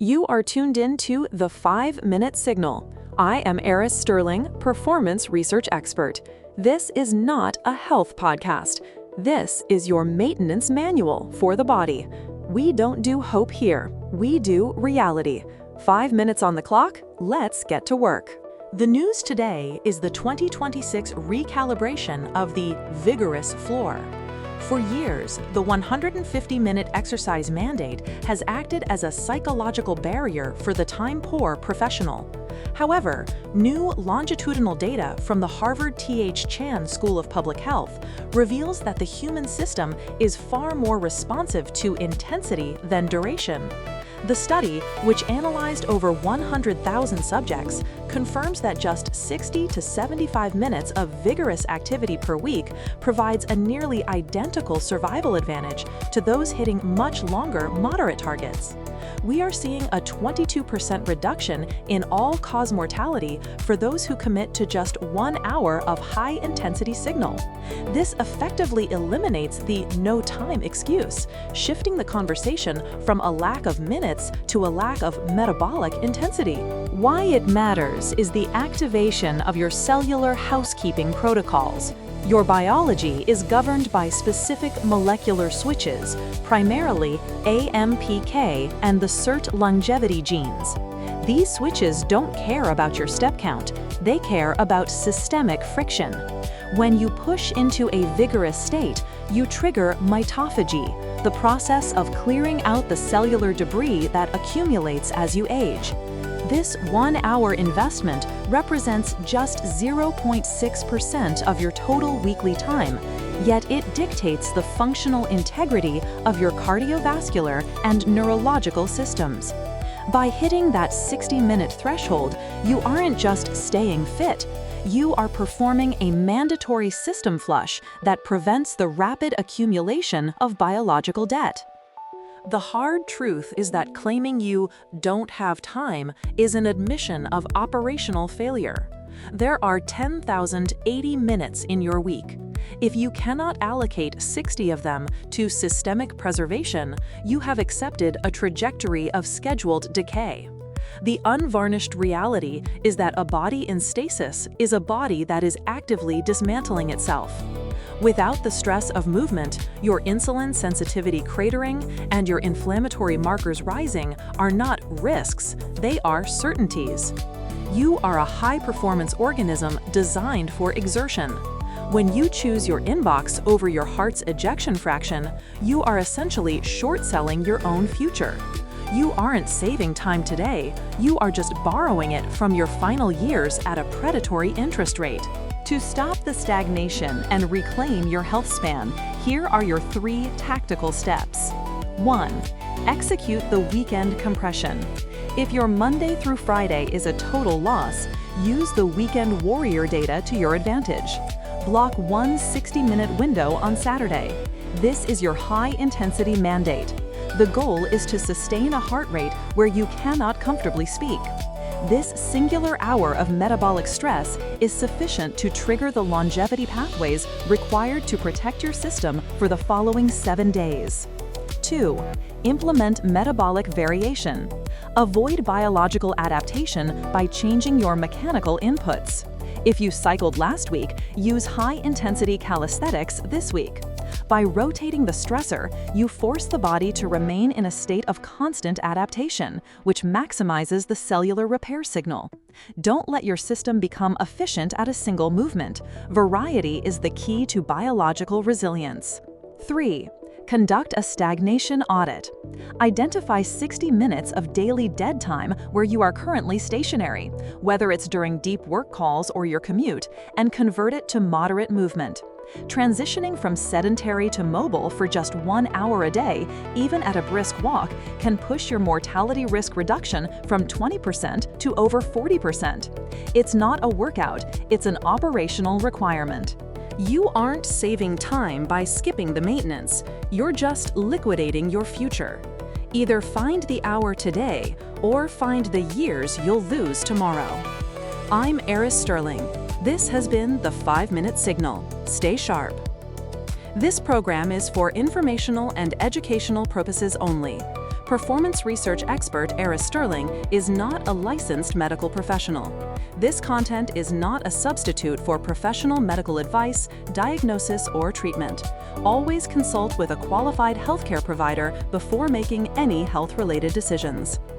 You are tuned in to the 5-Minute Signal. I am Aris Sterling, performance research expert. This is not a health podcast. This is your maintenance manual for the body. We don't do hope here. We do reality. 5 minutes on the clock. Let's get to work. The news today is the 2026 recalibration of the Vigorous Floor. For years, the 150-minute exercise mandate has acted as a psychological barrier for the time-poor professional. However, new longitudinal data from the Harvard T.H. School of Public Health reveals that the human system is far more responsive to intensity than duration. The study, which analyzed over 100,000 subjects, confirms that just 60 to 75 minutes of vigorous activity per week provides a nearly identical survival advantage to those hitting much longer moderate targets. We are seeing a 22% reduction in all-cause mortality for those who commit to just 1 hour of high-intensity signal. This effectively eliminates the no time excuse, shifting the conversation from a lack of minutes to a lack of metabolic intensity. Why it matters is the activation of your cellular housekeeping protocols. Your biology is governed by specific molecular switches, primarily AMPK and the SERT longevity genes. These switches don't care about your step count, they care about systemic friction. When you push into a vigorous state, you trigger mitophagy, the process of clearing out the cellular debris that accumulates as you age. This 1-hour investment represents just 0.6% of your total weekly time, yet it dictates the functional integrity of your cardiovascular and neurological systems. By hitting that 60-minute threshold, you aren't just staying fit, you are performing a mandatory system flush that prevents the rapid accumulation of biological debt. The hard truth is that claiming you don't have time is an admission of operational failure. There are 10,080 minutes in your week. If you cannot allocate 60 of them to systemic preservation, you have accepted a trajectory of scheduled decay. The unvarnished reality is that a body in stasis is a body that is actively dismantling itself. Without the stress of movement, your insulin sensitivity cratering and your inflammatory markers rising are not risks, they are certainties. You are a high-performance organism designed for exertion. When you choose your inbox over your heart's ejection fraction, you are essentially short-selling your own future. You aren't saving time today, you are just borrowing it from your final years at a predatory interest rate. To stop the stagnation and reclaim your health span, here are your 3 tactical steps. 1. Execute the weekend compression. If your Monday through Friday is a total loss, use the weekend warrior data to your advantage. Block one 60-minute window on Saturday. This is your high-intensity mandate. The goal is to sustain a heart rate where you cannot comfortably speak. This singular hour of metabolic stress is sufficient to trigger the longevity pathways required to protect your system for the following 7 days. 2. Implement metabolic variation. Avoid biological adaptation by changing your mechanical inputs. If you cycled last week, use high-intensity calisthenics this week. By rotating the stressor, you force the body to remain in a state of constant adaptation, which maximizes the cellular repair signal. Don't let your system become efficient at a single movement. Variety is the key to biological resilience. 3. Conduct a stagnation audit. Identify 60 minutes of daily dead time where you are currently stationary, whether it's during deep work calls or your commute, and convert it to moderate movement. Transitioning from sedentary to mobile for just 1 hour a day, even at a brisk walk, can push your mortality risk reduction from 20% to over 40%. It's not a workout, it's an operational requirement. You aren't saving time by skipping the maintenance, you're just liquidating your future. Either find the hour today or find the years you'll lose tomorrow. I'm Aris Sterling. This has been the 5-Minute Signal. Stay sharp. This program is for informational and educational purposes only. Performance research expert Aris Sterling is not a licensed medical professional. This content is not a substitute for professional medical advice, diagnosis, or treatment. Always consult with a qualified healthcare provider before making any health-related decisions.